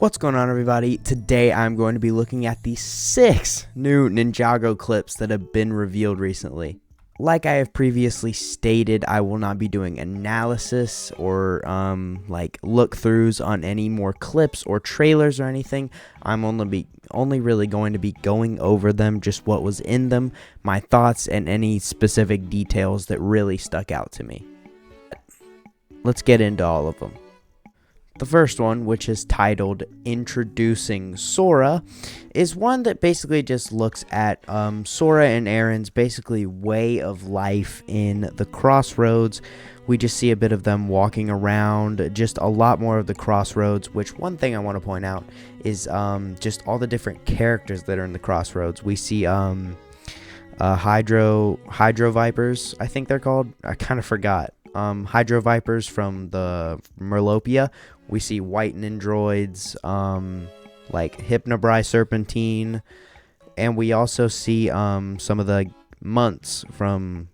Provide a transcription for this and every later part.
What's going on, everybody? Today I'm going to be looking at the 6 new Ninjago clips that have been revealed recently. Like I have previously stated, I will not be doing analysis or like look-throughs on any more clips or trailers or anything. I'm only really going to be going over them, just what was in them, my thoughts, and any specific details that really stuck out to me. Let's get into all of them. The first one, which is titled Introducing Sora, is one that basically just looks at Sora and Aaron's basically way of life in the Crossroads. We just see a bit of them walking around, just a lot more of the Crossroads, which one thing I want to point out is just all the different characters that are in the Crossroads. We see Hydro Vipers, I think they're called. I kind of forgot. Hydro Vipers from the Merlopia. We see white Nindroids, like Hypnobrai Serpentine, and we also see some of the Months from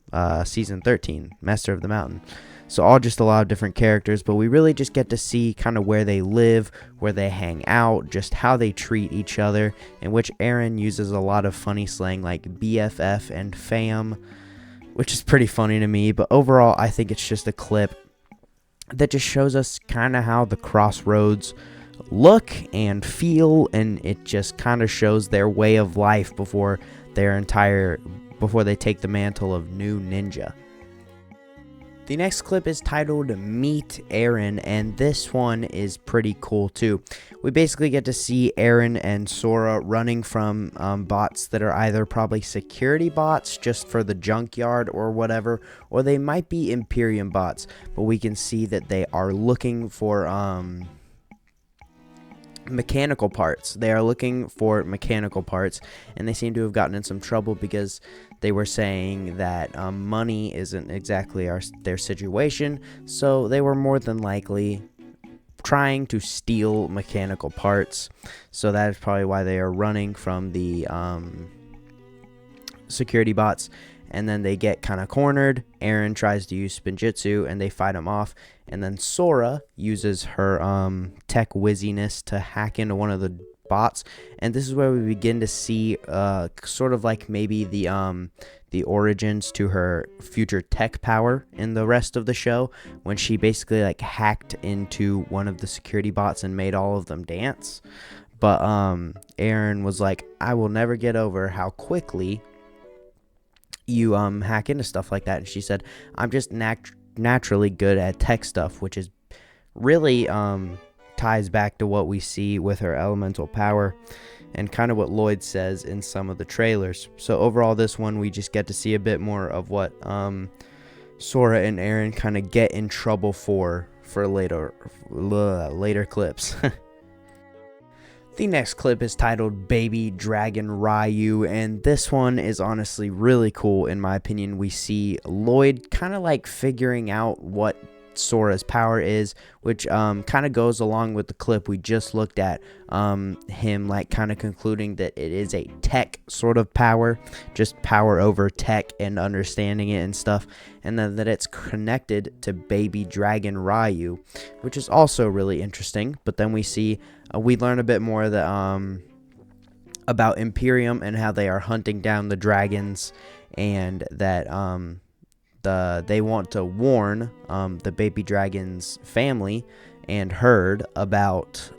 Season 13, Master of the Mountain. So all just a lot of different characters, but we really just get to see kind of where they live, where they hang out, just how they treat each other, in which Aaron uses a lot of funny slang like BFF and fam, which is pretty funny to me. But overall, I think it's just a clip that just shows us kind of how the Crossroads look and feel, and it just kind of shows their way of life before they take the mantle of new ninja. The next clip is titled Meet Aaron, and this one is pretty cool too. We basically get to see Aaron and Sora running from bots that are either probably security bots just for the junkyard or whatever, or they might be Imperium bots, but we can see that they are looking for mechanical parts. They are looking for mechanical parts, and they seem to have gotten in some trouble because they were saying that money isn't exactly their situation, so they were more than likely trying to steal mechanical parts. So that is probably why they are running from the security bots, and then they get kind of cornered. Aaron tries to use Spinjitzu, and they fight him off, and then Sora uses her tech wizziness to hack into one of the bots, and this is where we begin to see sort of like maybe the origins to her future tech power in the rest of the show, when she basically like hacked into one of the security bots and made all of them dance. But Aaron was like, I will never get over how quickly you hack into stuff like that. And she said, I'm just naturally good at tech stuff, which is really ties back to what we see with her elemental power and kind of what Lloyd says in some of the trailers. So overall, this one we just get to see a bit more of what Sora and Aaron kind of get in trouble for later clips. The next clip is titled Baby Dragon Ryu, and this one is honestly really cool in my opinion. We see Lloyd kind of like figuring out what Sora's power is, which kind of goes along with the clip we just looked at, him like kind of concluding that it is a tech sort of power, just power over tech and understanding it and stuff, and then that it's connected to Baby Dragon Ryu, which is also really interesting. But then we see we learn a bit more that about Imperium and how they are hunting down the dragons, and that they want to warn the baby dragon's family and herd about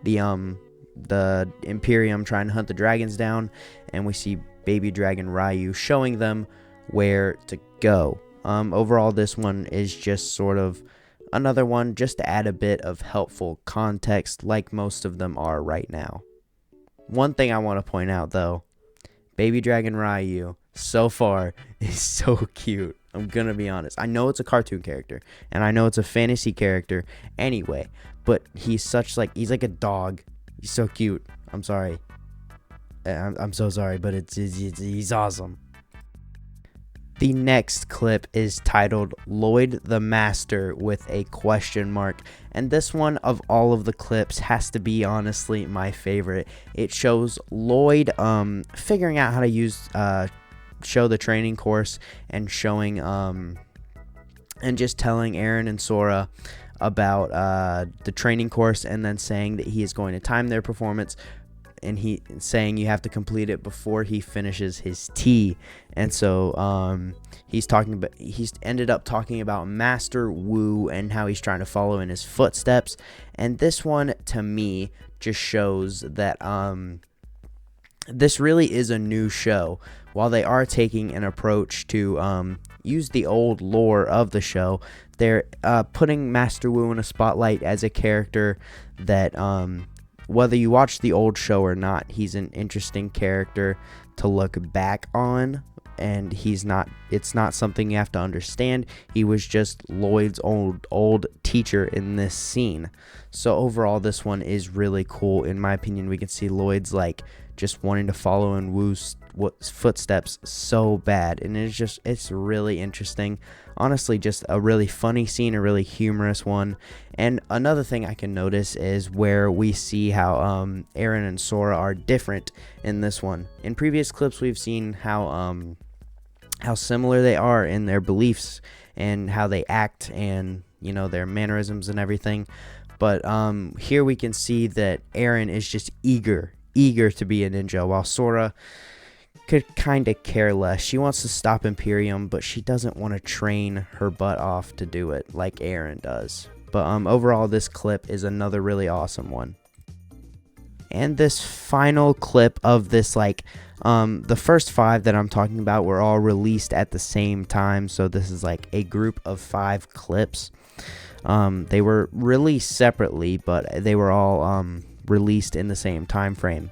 the Imperium trying to hunt the dragons down, and we see Baby Dragon Ryu showing them where to go. Overall, this one is just sort of another one just to add a bit of helpful context, like most of them are right now. One thing I want to point out though, Baby Dragon Ryu so far is so cute. I'm gonna be honest. I know it's a cartoon character, and I know it's a fantasy character anyway, but he's like a dog. He's so cute. I'm sorry. I'm so sorry, but he's awesome. The next clip is titled Lloyd the Master with a question mark, and this one of all of the clips has to be honestly my favorite. It shows Lloyd figuring out how to use show the training course, and showing and just telling Aaron and Sora about the training course, and then saying that he is going to time their performance, and he saying you have to complete it before he finishes his tea. And so he's ended up talking about Master Wu and how he's trying to follow in his footsteps. And this one, to me, just shows that this really is a new show. While they are taking an approach to use the old lore of the show, they're putting Master Wu in a spotlight as a character that whether you watch the old show or not, he's an interesting character to look back on, and it's not something you have to understand. He was just Lloyd's old teacher in this scene. So overall, this one is really cool. In my opinion, we can see Lloyd's like just wanting to follow in Wu's footsteps so bad, and it's really interesting. Honestly, just a really funny scene, a really humorous one. And another thing I can notice is where we see how Eren and Sora are different in this one. In previous clips, we've seen how similar they are in their beliefs and how they act, and their mannerisms and everything. But here we can see that Eren is just eager to be a ninja, while Sora could kind of care less. She wants to stop Imperium, but she doesn't want to train her butt off to do it like Eren does. But overall, this clip is another really awesome one. And this final clip of this, the first 5 that I'm talking about were all released at the same time, so this is like a group of 5 clips. They were released separately, but they were all released in the same time frame.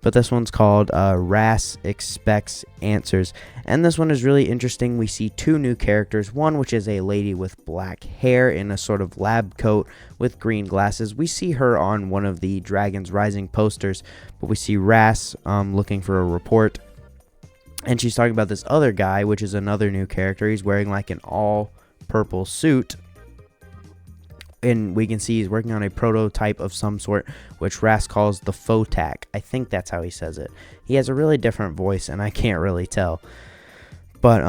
But this one's called Ras Expects Answers, and this one is really interesting. We see 2 new characters, one which is a lady with black hair in a sort of lab coat with green glasses. We see her on one of the Dragons Rising posters, but we see Ras looking for a report, and she's talking about this other guy, which is another new character. He's wearing like an all purple suit, and we can see he's working on a prototype of some sort, which Ras calls the Fotac. I think that's how he says it. He has a really different voice, and I can't really tell. But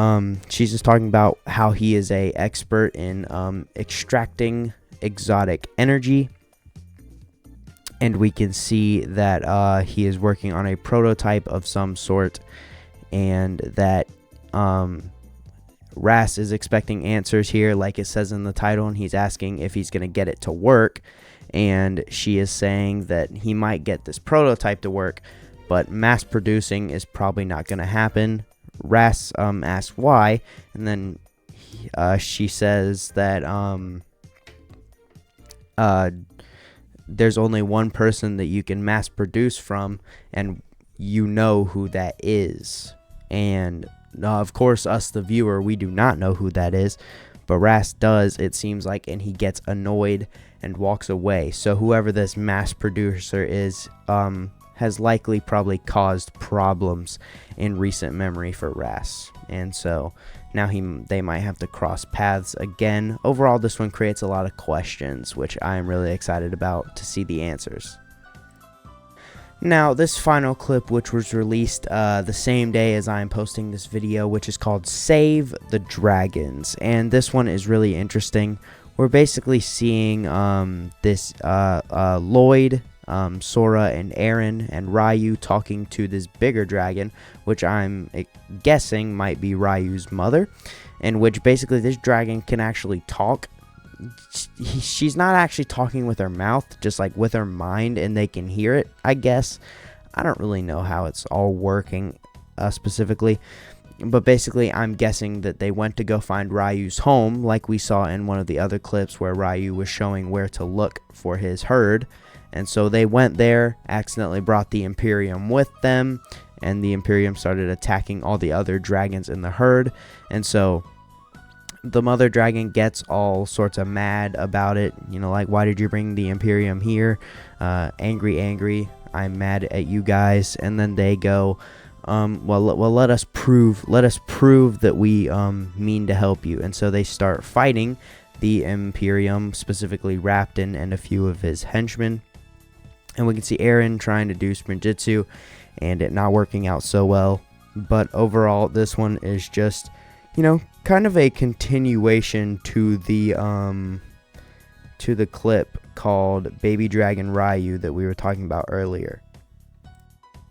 she's just talking about how he is a expert in extracting exotic energy. And we can see that he is working on a prototype of some sort, and that Ras is expecting answers here, like it says in the title, and he's asking if he's going to get it to work. And she is saying that he might get this prototype to work, but mass producing is probably not going to happen. Ras asks why, and then she says that there's only one person that you can mass produce from, and you know who that is. And of course, us, the viewer, we do not know who that is, but Ras does, it seems like, and he gets annoyed and walks away. So whoever this mass producer is has likely probably caused problems in recent memory for Ras, and so now they might have to cross paths again. Overall, this one creates a lot of questions, which I am really excited about to see the answers. Now, this final clip, which was released the same day as I'm posting this video, which is called Save the Dragons, and this one is really interesting. We're basically seeing this Lloyd, Sora, and Eren, and Ryu talking to this bigger dragon, which I'm guessing might be Ryu's mother, and which basically this dragon can actually talk. She's not actually talking with her mouth, just like with her mind, and they can hear it, I guess. I don't really know how it's all working specifically, but basically I'm guessing that they went to go find Ryu's home, like we saw in one of the other clips where Ryu was showing where to look for his herd. And so they went there, accidentally brought the Imperium with them, and the Imperium started attacking all the other dragons in the herd. And so the mother dragon gets all sorts of mad about it, like, why did you bring the Imperium here? Angry, I'm mad at you guys. And then they go, well, let us prove that we mean to help you. And so they start fighting the Imperium, specifically Raptor and a few of his henchmen. And we can see Eren trying to do Sprinjitzu and it not working out so well. But overall, this one is just, kind of a continuation to the to the clip called Baby Dragon Ryu that we were talking about earlier.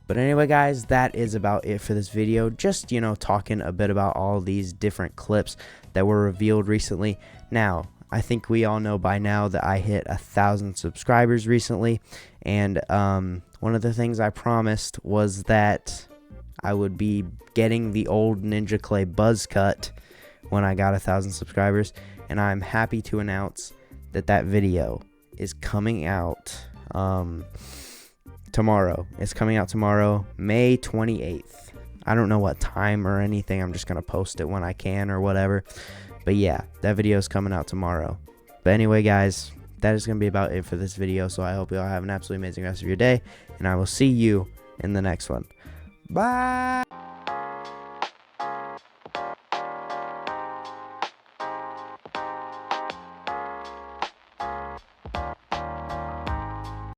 But anyway, guys, that is about it for this video. Just, talking a bit about all these different clips that were revealed recently. Now, I think we all know by now that I hit 1,000 subscribers recently. And one of the things I promised was that I would be getting the old Ninja Clay buzz cut when I got 1,000 subscribers. And I'm happy to announce that that video is coming out tomorrow. It's coming out tomorrow, May 28th. I don't know what time or anything. I'm just going to post it when I can or whatever. But yeah, that video is coming out tomorrow. But anyway, guys, that is going to be about it for this video. So I hope you all have an absolutely amazing rest of your day. And I will see you in the next one. Bye!